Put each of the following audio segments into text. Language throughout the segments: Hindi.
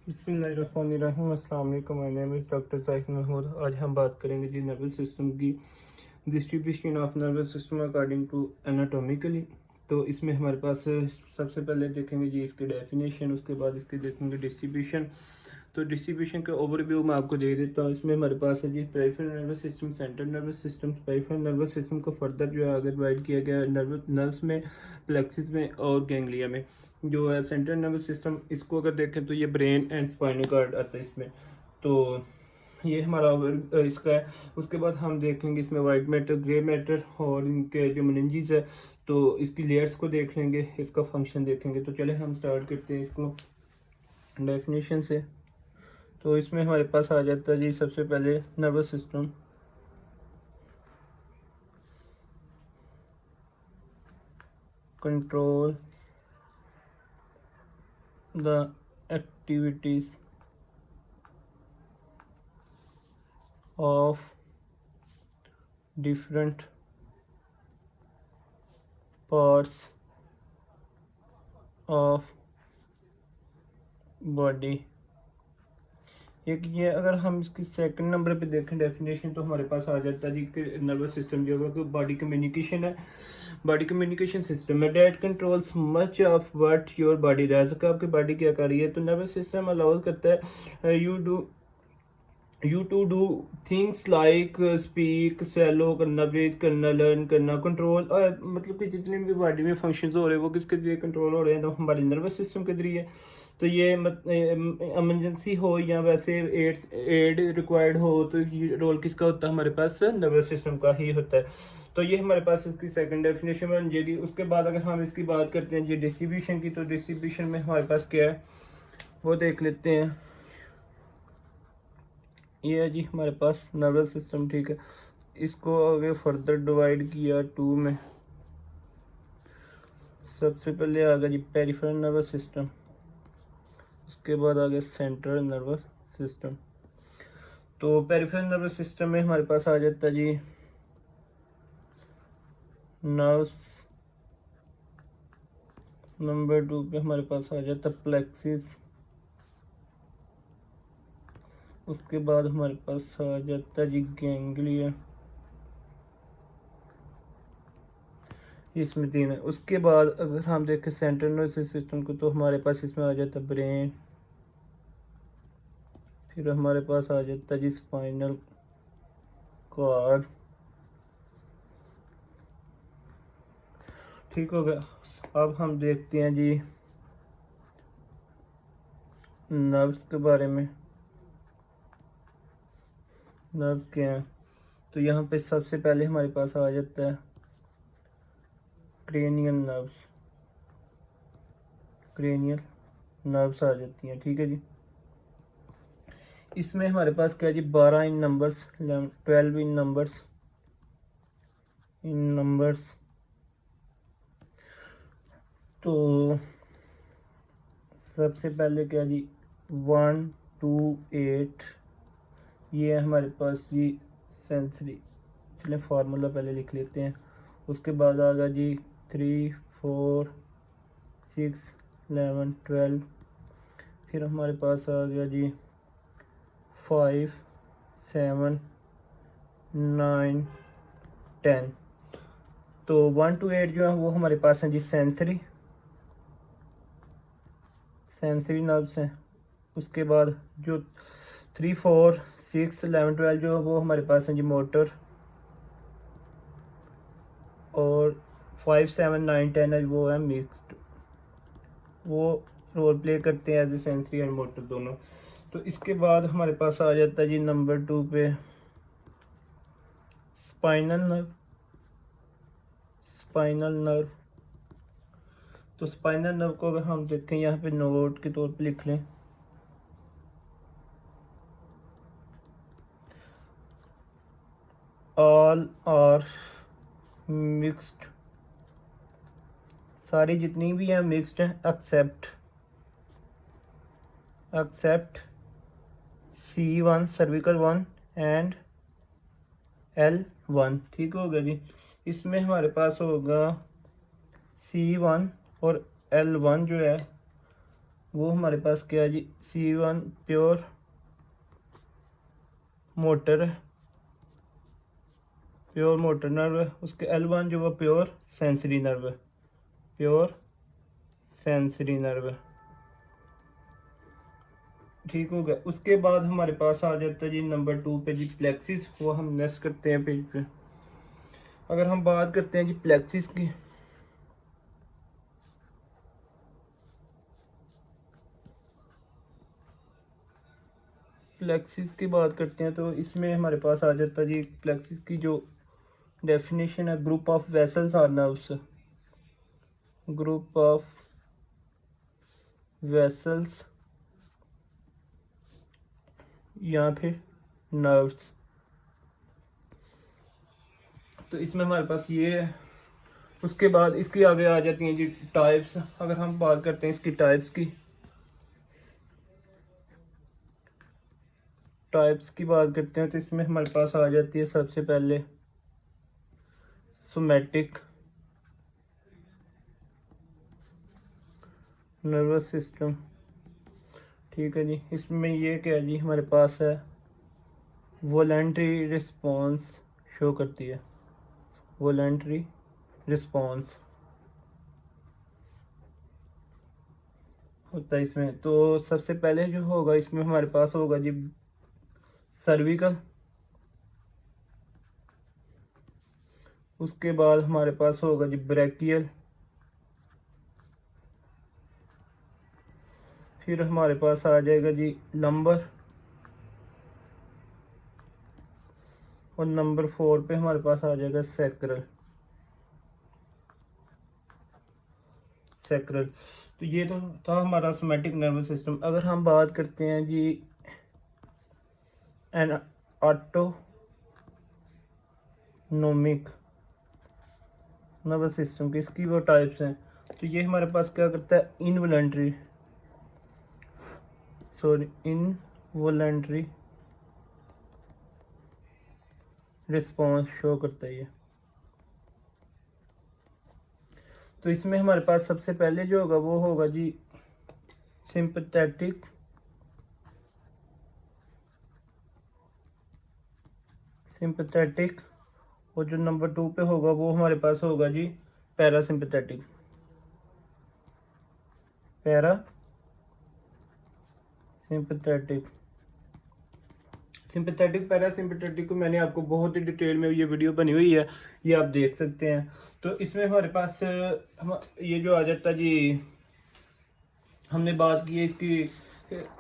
बिस्मिल्लाहिर्रहमानिर्रहीम। अस्सलाम वालेकुम। My name is doctor Sahid Mahmood. आज हम बात करेंगे जी नर्वस सिस्टम की distribution of nervous system according to anatomically. तो इसमें हमारे पास सबसे पहले देखेंगे जी इसकी डेफिनेशन, उसके बाद इसकी देखेंगे डिस्ट्रीब्यूशन। तो डिस्ट्रीब्यूशन का ओवरव्यू मैं आपको दे देता हूँ। इसमें हमारे पास है जी peripheral nervous system, central nervous system. Peripheral nervous system को फर्दर जो है आगे डिवाइड किया गया है नर्व्स में, प्लेक्सिस में और गैंग्लिया में। जो है सेंट्रल नर्वस सिस्टम, इसको अगर देखें तो ये ब्रेन एंड स्पाइनल कॉर्ड आता है इसमें। तो ये हमारा इसका है। उसके बाद हम देख लेंगे इसमें वाइट मैटर, ग्रे मैटर और इनके जो मेनिंजेस है, तो इसकी लेयर्स को देख लेंगे, इसका फंक्शन देखेंगे। तो चले हम स्टार्ट करते हैं इसको डेफिनेशन से। तो इसमें हमारे पास आ जाता है जी सबसे पहले nervous system control the activities of different parts of body. एक ये अगर हम इसकी सेकंड नंबर पे देखें डेफिनेशन, तो हमारे पास आ जाता है जी कि नर्वस सिस्टम जो है कि बॉडी कम्युनिकेशन है। बॉडी कम्युनिकेशन सिस्टम है that controls much of what your body does, कि आपकी बॉडी क्या कर रही है। तो नर्वस सिस्टम अलाउ करता है you to do things like speak, swallow करना, ब्रीथ करना, लर्न करना, कंट्रोल। मतलब कि जितने भी बॉडी में फंक्शंस हो रहे हैं वो किसके जरिए कंट्रोल हो रहे हैं, तो हमारे नर्वस सिस्टम के जरिए। तो ये इमरजेंसी हो या वैसे एड रिक्वायर्ड हो, तो ये रोल किसका होता है, हमारे पास नर्वस सिस्टम का ही होता है। तो ये हमारे पास इसकी सेकंड डेफिनेशन बन जाएगी। उसके बाद अगर हम इसकी बात करते हैं जी डिस्ट्रीब्यूशन की, तो डिस्ट्रीब्यूशन में हमारे पास क्या है वो देख लेते हैं। ये है जी हमारे पास नर्वस सिस्टम, ठीक है। इसको आगे फर्दर डिवाइड किया टू में। सबसे पहले आ गया जी पेरिफेरल नर्वस सिस्टम, उसके बाद आ गया सेंट्रल नर्वस सिस्टम। तो पेरिफेरल नर्वस सिस्टम में हमारे पास आ जाता है जी नर्व्स। नंबर 2 पे हमारे पास आ जाता है प्लेक्सिस। उसके बाद हमारे पास आ जाता है जी गैंग्लिया, इसमें 3 है। उसके बाद अगर हम देखें सेंट्रल नर्वस सिस्टम को, तो हमारे पास इसमें आ जाता है ब्रेन, फिर हमारे पास आ जाता है जी स्पाइनल कॉर्ड, ठीक हो गया। अब हम देखते हैं जी नर्व्स के बारे में। नर्व्स क्या हैं, तो यहाँ पे सबसे पहले हमारे पास आ जाता है क्रेनियल नर्व्स। क्रेनियल नर्व्स आ जाती हैं, ठीक है जी। इसमें हमारे पास क्या है जी 12 इन नंबर्स, 12 इन नंबर्स। तो सबसे पहले क्या जी 1 2 8, ये है हमारे पास जी सेंसरी। चलिए फार्मूला पहले लिख लेते हैं। उसके बाद आ गया जी 3 4 6 11 12। फिर हमारे पास आ गया जी 5 7 9 10। तो 1 to 8 जो है वो हमारे पास हैं जी सेंसरी नर्व्स हैं। उसके बाद जो 3 4 6 11 12 जो है वो हमारे पास हैं जी मोटर। और 5 7 9 10 है वो है मिक्स्ड, वो रोल प्ले करते हैं as a sensory and motor दोनों। तो इसके बाद हमारे पास आ जाता है जी नंबर 2 पे स्पाइनल नर्व। तो स्पाइनल नर्व को अगर हम देखें यहाँ पे नोट के तौर पे लिख लें, ऑल आर मिक्स्ड, सारी जितनी भी हैं मिक्स्ड हैं accept C1 cervical 1 and L1, ठीक हो गया जी। इसमें हमारे पास होगा C1 और L1 जो है वो हमारे पास क्या है जी, C1 प्योर मोटर नर्व है। उसके L1 जो वो प्योर सेंसरी नर्व है, प्योर सेंसरी नर्व है। ठीक हो गया। उसके बाद हमारे पास आ जाता है जी नंबर 2 पे जी प्लेक्सिस, वो हम नेक्स्ट करते हैं पेज पे। अगर हम बात करते हैं जी प्लेक्सिस की, बात करते हैं तो इसमें हमारे पास आ जाता है जी प्लेक्सिस की जो डेफिनेशन है, group of vessels are nerves, group of vessels या फिर नर्व्स। तो इसमें हमारे पास ये है। उसके बाद इसकी आगे आ जाती हैं जी टाइप्स। अगर हम बात करते हैं इसकी टाइप्स की बात करते हैं तो इसमें हमारे पास आ जाती है सबसे पहले सोमैटिक नर्वस सिस्टम। ठीक है जी। इसमें ये क्या है जी, हमारे पास है वॉलंटरी रिस्पॉन्स शो करती है, वॉलंटरी रिस्पॉन्स होता है इसमें। तो सबसे पहले जो होगा इसमें हमारे पास होगा जी सर्विकल, उसके बाद हमारे पास होगा जी ब्रैकियल, फिर हमारे पास आ जाएगा जी लंबर, और नंबर 4 पे हमारे पास आ जाएगा सैक्रल। तो ये तो था हमारा सोमैटिक नर्वस सिस्टम। अगर हम बात करते हैं G N autonomic nervous system की, इसकी वो टाइप्स हैं। तो ये हमारे पास क्या करता है, इनवॉलंटरी रिस्पॉन्स शो करता है ये। तो इसमें हमारे पास सबसे पहले जो होगा वो होगा जी सिंपैथेटिक और जो नंबर 2 पे होगा वो हमारे पास होगा जी पैरासिम्पैथेटिक पैरासिम्पैथेटिक को मैंने आपको बहुत ही डिटेल में ये वीडियो बनी हुई है, ये आप देख सकते हैं। तो इसमें हमारे पास ये जो आ जाता जी, हमने बात की है इसकी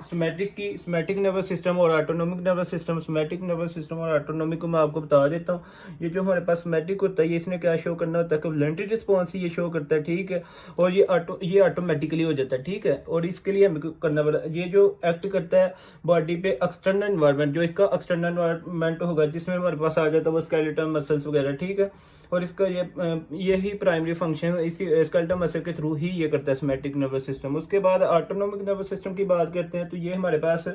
सोमैटिक नर्वस सिस्टम और autonomic nervous system. Somatic nervous system और ऑटोनोमिक को मैं आपको बता देता हूँ। ये जो हमारे पास सोमैटिक होता है, ये इसने क्या शो करना होता है कि वॉलंटरी रिस्पॉन्स ये शो करता है, ठीक है। और ये ऑटोमेटिकली हो जाता है, ठीक है। और इसके लिए हमें करना पड़ता है, ये जो एक्ट करता है बॉडी पे एक्सटर्नल एनवायरनमेंट, जो इसका एक्सटर्नल एनवायरनमेंट होगा जिसमें हमारे पास आ जाता है वो स्केलेटल मसल्स वगैरह, ठीक है। और इसका यही प्राइमरी फंक्शन इसी स्केलेटल मसल के थ्रू ही ये करता है सोमैटिक नर्वस सिस्टम। उसके बाद ऑटोनोमिक नर्वस सिस्टम की बात करते हैं तो ये हमारे पास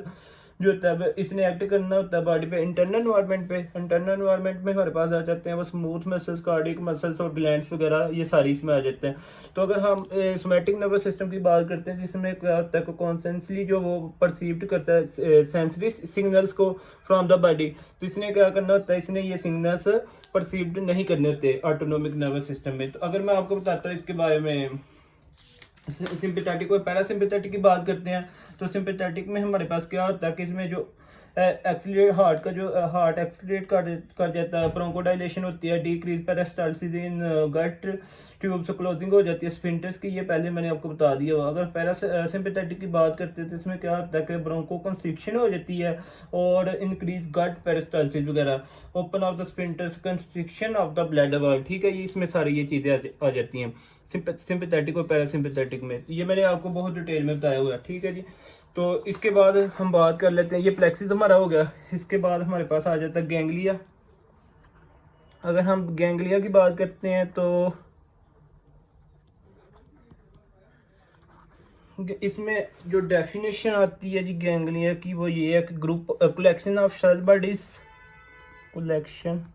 जो होता है इसने एक्ट करना होता है बॉडी पे इंटरनल एनवायरनमेंट में हमारे पास आ जाते हैं वो स्मूथ मसल्स, कार्डियक मसल्स और ग्लैंड्स वगैरह, ये सारी इसमें आ जाते हैं। तो अगर हम सोमैटिक नर्वस सिस्टम की बात करते हैं जिसमें क्या होता है कॉन्सेंसली जो वो परसीव्ड करता है सेंसरी सिग्नल्स को फ्रॉम द बॉडी, तो इसने क्या करना होता है, इसने ये सिग्नल्स परसीव्ड नहीं करने होते ऑटोनोमिक नर्वस सिस्टम में। तो अगर मैं आपको बताता हूँ इसके बारे में, सिंपैथेटिक और पैरासिम्पैथेटिक की बात करते हैं तो सिंपैथेटिक में हमारे पास क्या होता है कि इसमें जो एक्सीलरेट हार्ट एक्सीलरेट कर जाता है, ब्रोंकोडाइलेशन होती है, डिक्रीज पेरिस्टाल्सिस इन गट ट्यूब्स क्लोजिंग हो जाती है स्फिंक्टर्स की, ये पहले मैंने आपको बता दिया हुआ। अगर पैरासिम्पैथेटिक की बात करते हैं तो इसमें क्या होता है कि ब्रोंको कंस्ट्रिक्शन हो जाती है और इंक्रीज गट पेरिस्टाल्सिस वगैरह, open of the sphincters, constriction of the bladder valve, ठीक है। ये इसमें सारी ये चीज़ें आ जाती हैं सिंपैथेटिक और पैरासिम्पैथेटिक में। ये मैंने आपको बहुत डिटेल में बताया हुआ है, ठीक है जी। तो इसके बाद हम बात कर लेते हैं, ये प्लेक्सिस हमारा हो गया। इसके बाद हमारे पास आ जाता है गैंग्लिया। अगर हम गैंग्लिया की बात करते हैं तो इसमें जो डेफिनेशन आती है जी गैंग्लिया की वो ये है कि group collection of cell bodies, collection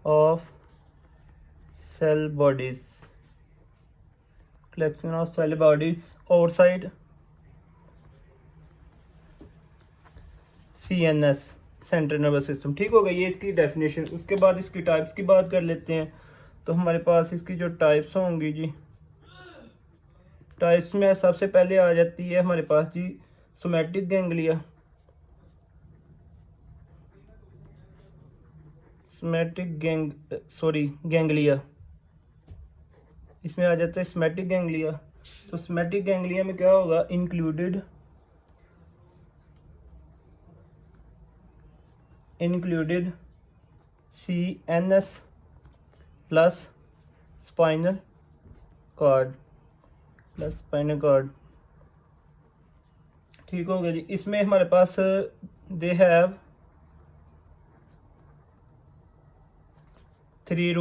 of cell bodies collection of cell bodies outside CNS central nervous system. ठीक हो गया, ये इसकी डेफिनेशन। उसके बाद इसकी टाइप्स की बात कर लेते हैं। तो हमारे पास इसकी जो टाइप्स होंगी जी, टाइप्स में सबसे पहले आ जाती है हमारे पास जी सोमैटिक गैंग्लिया। गैंग्लिया, इसमें आ जाता है सोमैटिक गैंग्लिया। तो सोमैटिक गैंग्लिया में क्या होगा, included CNS plus spinal cord. ठीक हो गया जी। इसमें हमारे पास दे हैव 3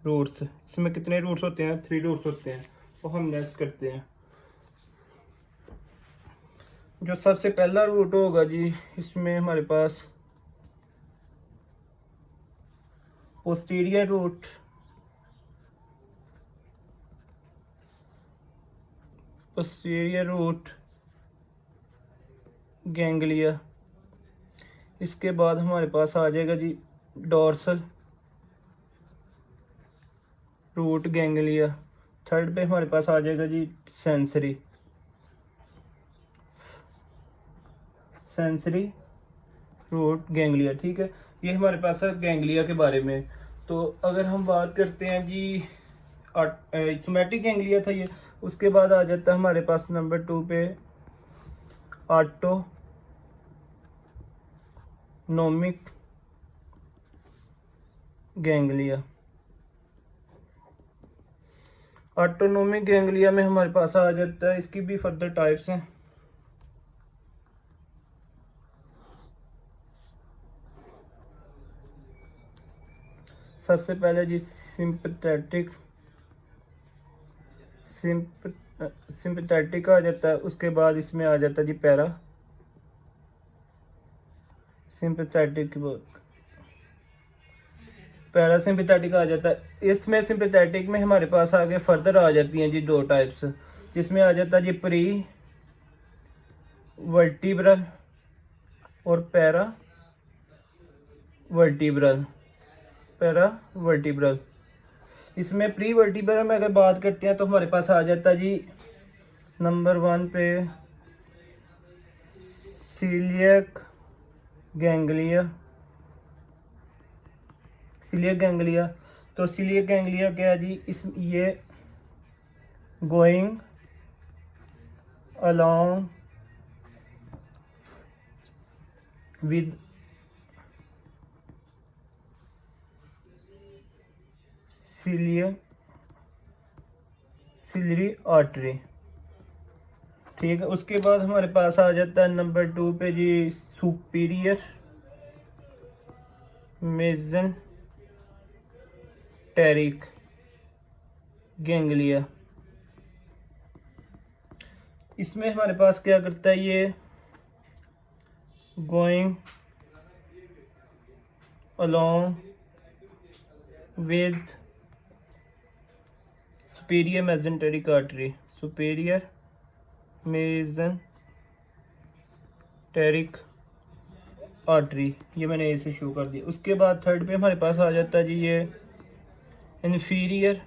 रूट्स। इसमें कितने रूट्स होते हैं, 3 रूट्स होते हैं। वो हम नेक्स्ट करते हैं। जो सबसे पहला रूट होगा जी, इसमें हमारे पास पोस्टीरियर रूट गैंग्लिया। इसके बाद हमारे पास आ जाएगा जी डोर्सल रूट गैंग्लिया। थर्ड पे हमारे पास आ जाएगा जी सेंसरी रूट गैंग्लिया। ठीक है, ये हमारे पास है गैंग्लिया के बारे में। तो अगर हम बात करते हैं जी, सोमैटिक गैंग्लिया था ये। उसके बाद आ जाता है हमारे पास नंबर 2 पे ऑटोनोमिक गैंग्लिया। ऑटोनोमिक गैंग्लिया में हमारे पास आ जाता है, इसकी भी फर्दर टाइप्स हैं। सबसे पहले जी सिंपैथेटिक आ जाता है। उसके बाद इसमें आ जाता है जी पैरासिम्पैथेटिक आ जाता है। इसमें सिंपैथेटिक में हमारे पास आगे फर्दर आ जाती हैं जी 2 टाइप्स, जिसमें आ जाता है जी प्री वर्टिब्रल और पैरा वर्टिब्रल। इसमें प्री वर्टिब्रल में अगर बात करते हैं तो हमारे पास आ जाता है जी नंबर 1 पे सीलियक गैंग्लिया। तो सीलियक गैंग्लिया क्या है जी, ये going along with ciliary artery. ठीक है, उसके बाद हमारे पास आ जाता है नंबर 2 पे जी सुपीरियर मेसेंटेरिक गैंग्लिया। इसमें हमारे पास क्या करता है, ये going along with superior mesenteric artery. ये मैंने ऐसे शो कर दिया। उसके बाद थर्ड पे हमारे पास आ जाता है जी ये इन्फीरियर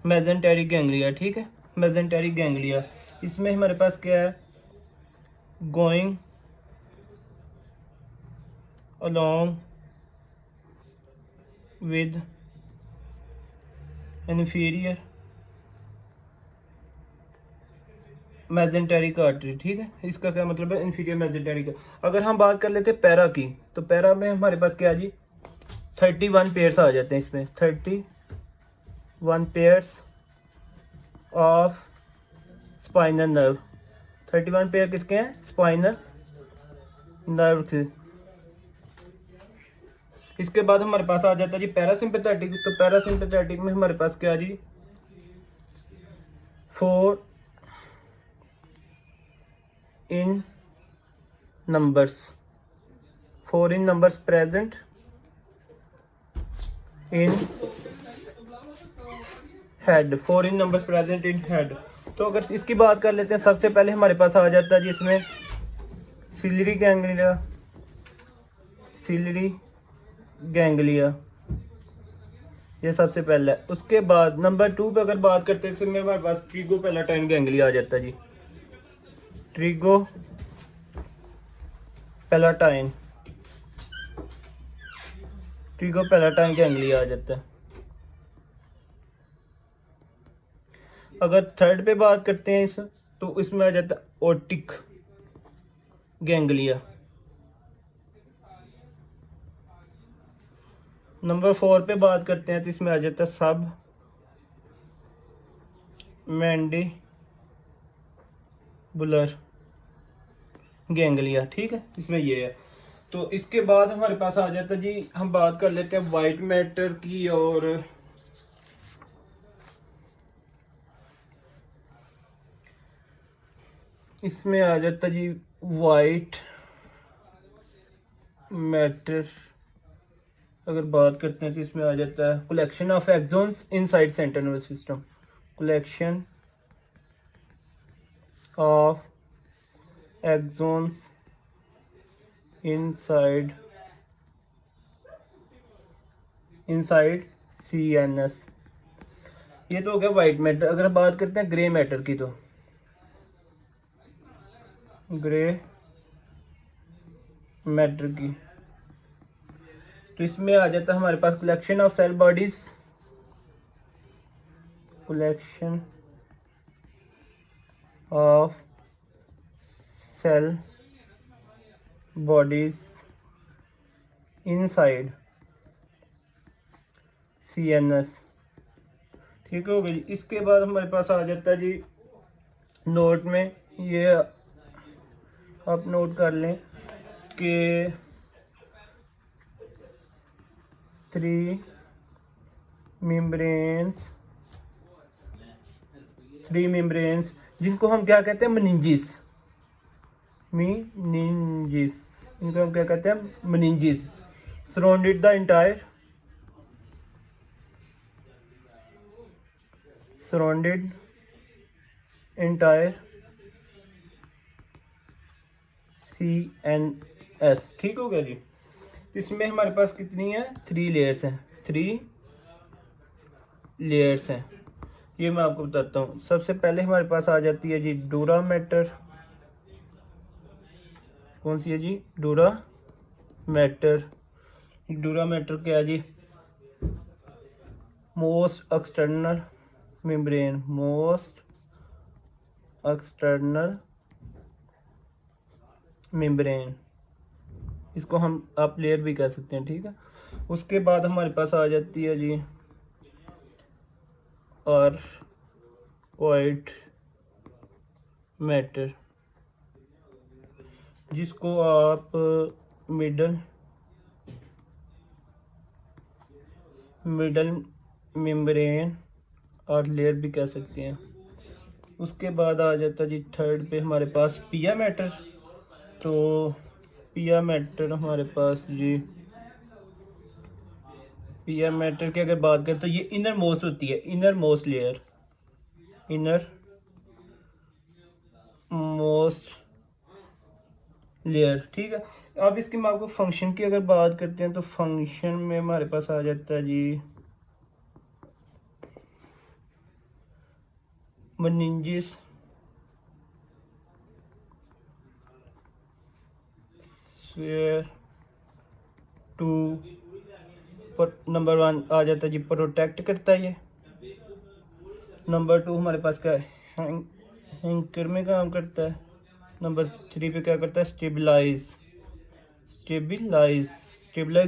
मेसेंटेरिक गैंग्लिया। ठीक है, मेसेंटेरिक गैंग्लिया। इसमें हमारे पास क्या है, going along with inferior mesenteric artery. ठीक है, इसका क्या मतलब है, इन्फीरियर मेसेंटेरिक। अगर हम बात कर लेते हैं पैरा की, तो पैरा में हमारे पास क्या है जी 31 पेयर्स आ जाते हैं। इसमें 31 pairs of spinal nerve. 31 pair किसके हैं, स्पाइनल नर्व थे। इसके बाद हमारे पास आ जाता है जी पैरासिम्पैथेटिक। तो पैरासिम्पैथेटिक में हमारे पास क्या जी 4 in numbers present in head, four in number present in head. तो अगर इसकी बात कर लेते हैं, सबसे पहले हमारे पास आ जाता है जिसमें सिलरी गैंग्लिया, सिलरी गैंग्लिया, ये सबसे पहला है। उसके बाद नंबर 2 पे अगर बात करते हैं, इसमें हमारे पास ट्रिगो पैलाटाइन गैंग्लिया आ जाता है जी, trigo palatine, trigo palatine ganglia आ जाता है। अगर थर्ड पे बात करते हैं तो इसमें आ जाता है ओटिक गैंग्लिया। नंबर 4 पे बात करते हैं तो इसमें आ जाता है सब मैंडिबुलर गैंग्लिया, ठीक है, इसमें ये है। तो इसके बाद हमारे पास आ जाता है जी, हम बात कर लेते हैं वाइट मैटर की, और इसमें आ जाता है जी वाइट मैटर। अगर बात करते हैं तो इसमें आ जाता है collection of axons inside central nervous system, collection of axons inside CNS। ये तो हो गया वाइट मैटर। अगर बात करते हैं ग्रे मैटर की, तो ग्रे मैटर की, तो इसमें आ जाता है हमारे पास collection of cell bodies, collection of cell bodies inside CNS, ठीक हो गई। इसके बाद हमारे पास आ जाता है जी नोट में, ये आप नोट कर लें कि 3 मेम्ब्रेन्स जिनको हम क्या कहते हैं, मेनिंजिस, इनको हम क्या कहते हैं, meninges, surrounded the entire CNS, ठीक हो गया जी। इसमें हमारे पास कितनी है, 3 लेयर्स हैं, 3 लेयर्स हैं। ये मैं आपको बताता हूँ। सबसे पहले हमारे पास आ जाती है जी डूरा मैटर। कौन सी है जी, डूरा मैटर। डूरा मैटर क्या है जी, most external membrane, most external membrane, इसको हम आप लेयर भी कह सकते हैं, ठीक है। उसके बाद हमारे पास आ जाती है जी और वाइट मैटर, जिसको आप मिडल मेम्ब्रेन और लेयर भी कह सकते हैं। उसके बाद आ जाता है जी थर्ड पे हमारे पास पिया मैटर। तो पिया मैटर हमारे पास जी, पिया मैटर की अगर बात करें तो ये इनर मोस्ट होती है, inner most layer, inner most layer, ठीक है। अब इसके मैं आपको फंक्शन की अगर बात करते हैं तो फंक्शन में हमारे पास आ जाता है जी मेनिंजिस, टू नंबर 1 आ जाता है जी प्रोटेक्ट करता है ये। नंबर 2 हमारे पास क्या है, हैंकर में काम करता है। नंबर 3 पे क्या करता है, स्टेबलाइज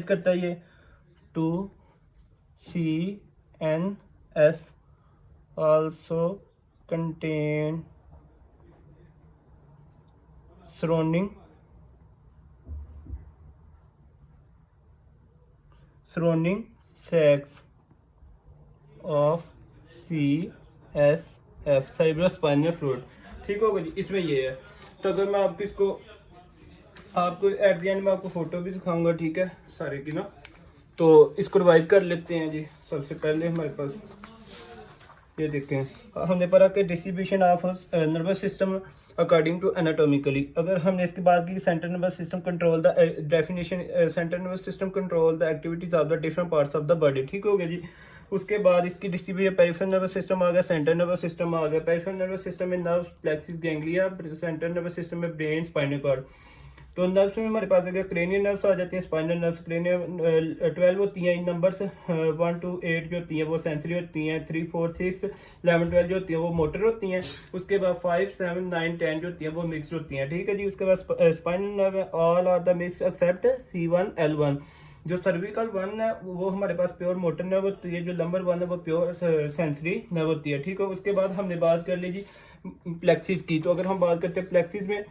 करता है ये। 2 CNS also contain surrounding sacs of CSF, cerebrospinal fluid, ठीक होगा जी। इसमें ये है। तो अगर मैं आपको इसको, आपको एट द एंड में आपको फोटो भी दिखाऊंगा, ठीक है, सारे की ना। तो इसको रिवाइज कर लेते हैं जी। सबसे पहले हमारे पास ये देखें, हमने पढ़ा कि distribution of nervous system according to anatomically. अगर हमने इसके बाद की central nervous system control the definition, central nervous system control the activities of the different parts of the body, ठीक हो गया जी। उसके बाद इसकी डिस्ट्रीब्यूशन पेरिफेरल नर्वस सिस्टम आ गया, सेंट्रल नर्वस सिस्टम आ गया। पेरिफेरल नर्वस सिस्टम में nerve, plexus, ganglia, central nervous system में ब्रेन, स्पाइनल कॉर्ड। तो नर्व्स में हमारे पास अगर क्रेनियल नर्व्स आ जाती हैं, स्पाइनल नर्व्स, क्रेनियल 12 होती हैं। इन नंबर्स 1 to 8 जो होती हैं वो सेंसरी होती हैं, 3, 4, 6, 11, 12 जो होती हैं वो मोटर होती हैं। उसके बाद 5, 7, 9, 10 जो होती हैं वो मिक्स होती हैं, ठीक है जी। उसके बाद spinal nerve all are the mix except C1, L1। जो सर्विकल 1 है वो हमारे पास प्योर मोटर नर्व होती है, जो नंबर 1 है वो प्योर सेंसरी नर्व होती है, ठीक है। उसके बाद हमने बात कर ली जी प्लेक्सिस की। तो अगर हम बात करते हैं प्लेक्सिस में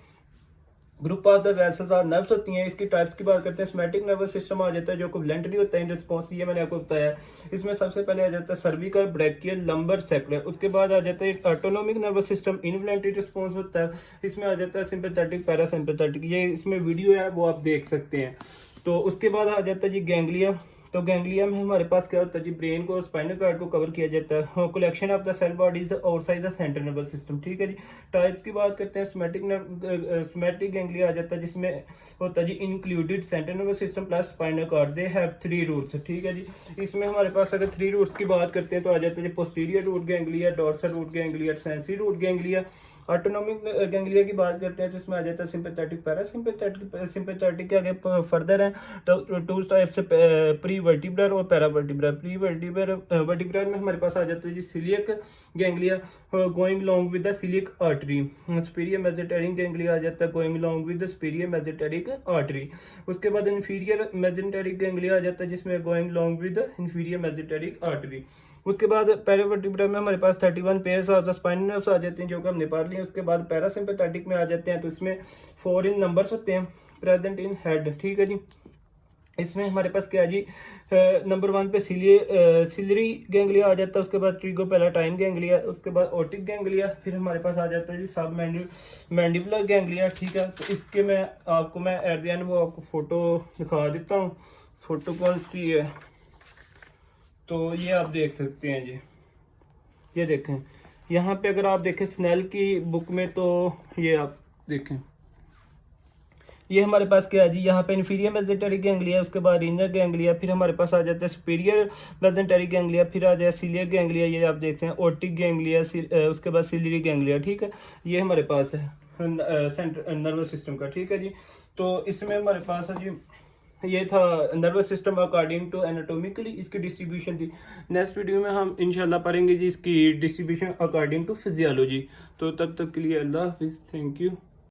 ग्रुप ऑफ द वेसल्स और नर्व्स होती हैं। इसकी टाइप्स की बात करते हैं, सोमैटिक नर्वस सिस्टम आ जाता है जो कोवलेंटली होता है इन रिस्पॉन्स, ये मैंने आपको बताया। इसमें सबसे पहले आ जाता है सर्विकल, ब्रैकियल, लंबर, सेक्युलर। उसके बाद आ जाता है autonomic nervous system, involuntary response होता है। इसमें आ जाता है सिंपैथेटिक, पैरासिम्पैथेटिक, ये इसमें वीडियो है वो आप देख सकते हैं। तो उसके बाद आ जाता है जी गैंग्लिया। तो गैंग्लिया में हमारे पास क्या होता है जी, ब्रेन को और स्पाइनल कॉर्ड को कवर किया जाता है। Collection of the cell bodies outside the central nervous system, ठीक है जी। टाइप्स की बात करते हैं, सोमैटिक गैंग्लिया आ जाता है जिसमें होता है जी included central nervous system plus spinal cord, they have 3 roots, ठीक है जी। इसमें हमारे पास अगर 3 रूट्स की बात करते हैं तो आ जाता है जी posterior root ganglia, dorsal root ganglia, sensory root ganglia. Autonomic ganglia की बात करते हैं तो इसमें आ जाता है सिंपैथेटिक, पैरासिम्पैथेटिक। सिंपैथेटिक के आगे फर्दर है तो 2 टाइप्स से प्री वर्टिब्रल और पैरा वर्टिब्रल। प्री वर्टिब्रल में हमारे पास आ जाता है जी coeliac ganglia going long with the coeliac artery. Superior mesenteric ganglia आ जाता है going long with the superior mesenteric artery. उसके बाद इन्फीरियर मेसेंटेरिक गैंग्लिया आ जाता है जिसमें going long with the inferior mesenteric artery. उसके बाद पैरावर्टिब्रल में हमारे पास 31 pairs of the spinal nerves आ जाते हैं जो कि हमने पढ़ लिए। उसके बाद पैरासिम्पैथेटिक में आ जाते हैं तो इसमें 4 इन नंबर्स होते हैं प्रेजेंट इन हेड, ठीक है जी। इसमें हमारे पास क्या है जी, नंबर 1 पे सिलरी गैंग्लिया आ जाता है। उसके बाद ट्रिगो पैलाटाइन गैंग्लिया, उसके बाद ओटिक गैंग्लिया, फिर हमारे पास आ जाता है जी सब मैंडिबुलर गैंग्लिया, ठीक है। तो इसके मैं एट द एंड वो आपको फोटो दिखा देता हूँ। फोटो कौन सी है, तो ये आप देख सकते हैं जी, ये देखें यहाँ पे अगर आप देखें स्नेल की बुक में, तो ये आप देखें ये हमारे पास क्या है जी, यहाँ पे इन्फीरियर मेसेंटेरिक गैंग्लिया, उसके बाद रीनल गैंग्लिया, फिर हमारे पास आ जाता है सुपीरियर मेसेंटेरिक गैंग्लिया, फिर आ जाए सिलियर गैंग्लिया, ये आप देख सकते हैं ओटिक गैंग्लिया, उसके बाद सिलियरी गैंग्लिया, ठीक है। ये हमारे पास है सेंट्रल नर्वस सिस्टम का, ठीक है जी। तो इसमें हमारे पास है जी, ये था nervous system according to anatomically, इसकी डिस्ट्रीब्यूशन थी। नेक्स्ट वीडियो में हम इंशाल्लाह पढ़ेंगे जी इसकी डिस्ट्रीब्यूशन अकॉर्डिंग टू फिजियोलॉजी। तो तब तक के लिए अल्लाह हाफिज़, थैंक यू।